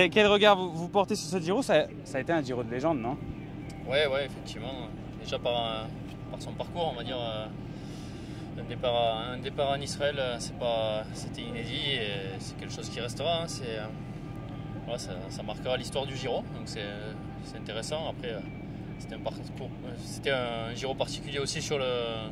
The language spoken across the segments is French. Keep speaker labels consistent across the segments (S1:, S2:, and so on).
S1: Quel regard vous portez sur ce Giro? Ça a été un Giro de légende, non?
S2: Ouais, effectivement. Déjà par son parcours, on va dire, un départ en Israël, c'était inédit et c'est quelque chose qui restera. Hein. Voilà, ça marquera l'histoire du Giro, donc c'est intéressant. Après, c'était un Giro particulier aussi sur la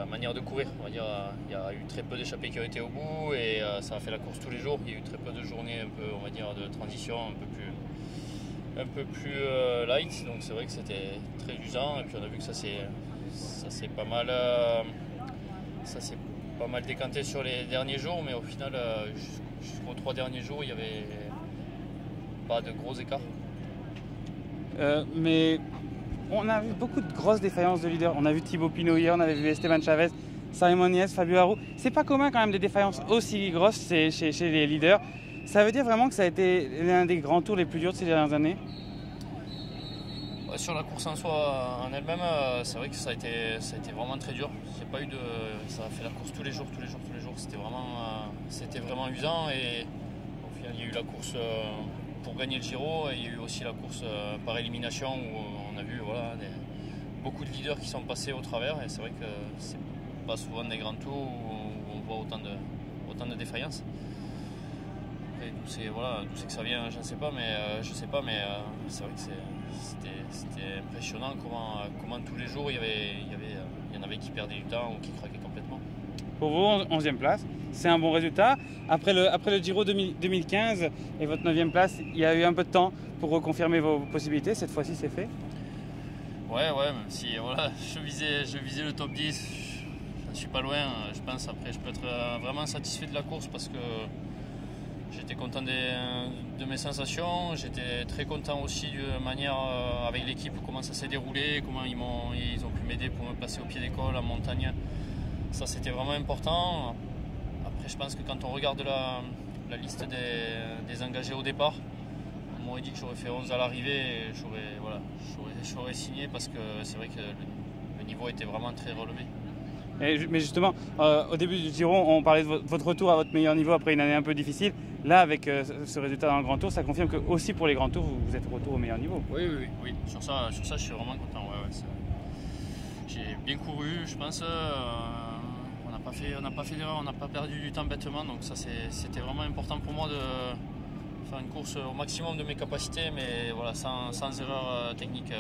S2: manière de courir. On va dire, il y a eu très peu d'échappées qui ont été au bout et ça a fait la course tous les jours. Il y a eu très peu de journées un peu, on va dire, de transition, un peu plus light. Donc c'est vrai que c'était très usant. Et puis on a vu que ça s'est pas mal décanté sur les derniers jours, mais au final, jusqu'aux 3 derniers jours, il n'y avait pas de gros écarts.
S1: Mais on a vu beaucoup de grosses défaillances de leaders. On a vu Thibaut Pinot hier, on avait vu Esteban Chavez, Simon Yates, Fabio Aru. C'est pas commun quand même des défaillances aussi grosses chez les leaders. Ça veut dire vraiment que ça a été l'un des grands tours les plus durs de ces dernières années?
S2: Sur la course en soi, en elle-même, c'est vrai que ça a été vraiment très dur. Ça a fait la course tous les jours. C'était vraiment usant et au final il y a eu la course pour gagner le Giro et il y a eu aussi la course par élimination où on a vu beaucoup de leaders qui sont passés au travers et c'est vrai que c'est pas souvent des grands tours où on voit autant de défaillances. D'où c'est que ça vient, je ne sais pas, mais c'est vrai que c'était impressionnant comment tous les jours il y en avait qui perdaient du temps ou qui craquaient complètement.
S1: Pour vous, 11e place, c'est un bon résultat. Après le Giro 2015 et votre 9e place, il y a eu un peu de temps pour reconfirmer vos possibilités. Cette fois-ci, c'est fait?
S2: Ouais, même si je visais le top 10, je ne suis pas loin. Je pense après, je peux être vraiment satisfait de la course parce que j'étais content de mes sensations, j'étais très content aussi de la manière avec l'équipe, comment ça s'est déroulé, comment ils ont pu m'aider pour me placer au pied d'école, en montagne. Ça c'était vraiment important. Après je pense que quand on regarde la liste des engagés au départ, on m'aurait dit que j'aurais fait 11 à l'arrivée et j'aurais signé parce que c'est vrai que le niveau était vraiment très relevé.
S1: Mais justement, au début du Giro, on parlait de votre retour à votre meilleur niveau après une année un peu difficile. Là, avec ce résultat dans le Grand Tour, ça confirme que aussi pour les Grands Tours, vous êtes retour au meilleur niveau.
S2: Oui. Sur ça, je suis vraiment content. J'ai bien couru, je pense. On n'a pas fait d'erreur, on n'a pas perdu du temps bêtement. Donc ça, c'était vraiment important pour moi de faire une course au maximum de mes capacités, mais sans erreur technique.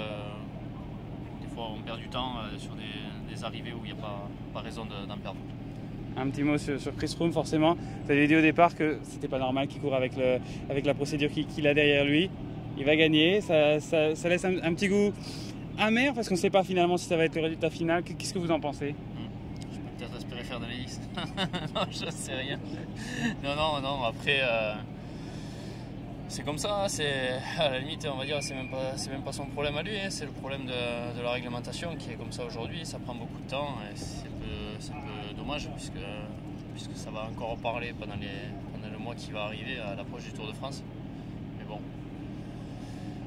S2: Des fois, on perd du temps sur des arrivées où il n'y a pas raison d'en perdre.
S1: Un petit mot sur Chris Froome, forcément. Vous avez dit au départ que c'était pas normal qu'il court avec la procédure qu'il a derrière lui. Il va gagner, ça laisse un petit goût amer parce qu'on ne sait pas finalement si ça va être le résultat final. Qu'est-ce que vous en pensez?
S2: Je peux peut-être espérer faire de la liste. Non, je ne sais rien. Non, après... c'est comme ça, à la limite, on va dire, c'est même pas son problème à lui, hein, c'est le problème de la réglementation qui est comme ça aujourd'hui. Ça prend beaucoup de temps et c'est un peu dommage puisque ça va encore en parler pendant le mois qui va arriver à l'approche du Tour de France. Mais bon,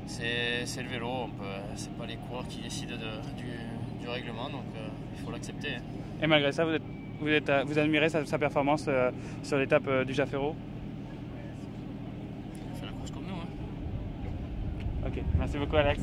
S2: c'est le vélo, c'est pas les coureurs qui décident du règlement, donc il faut l'accepter. Hein.
S1: Et malgré ça, vous admirez sa performance sur l'étape du Jaffero?
S2: On fait la course comme nous. Hein.
S1: Ok, merci beaucoup Alex.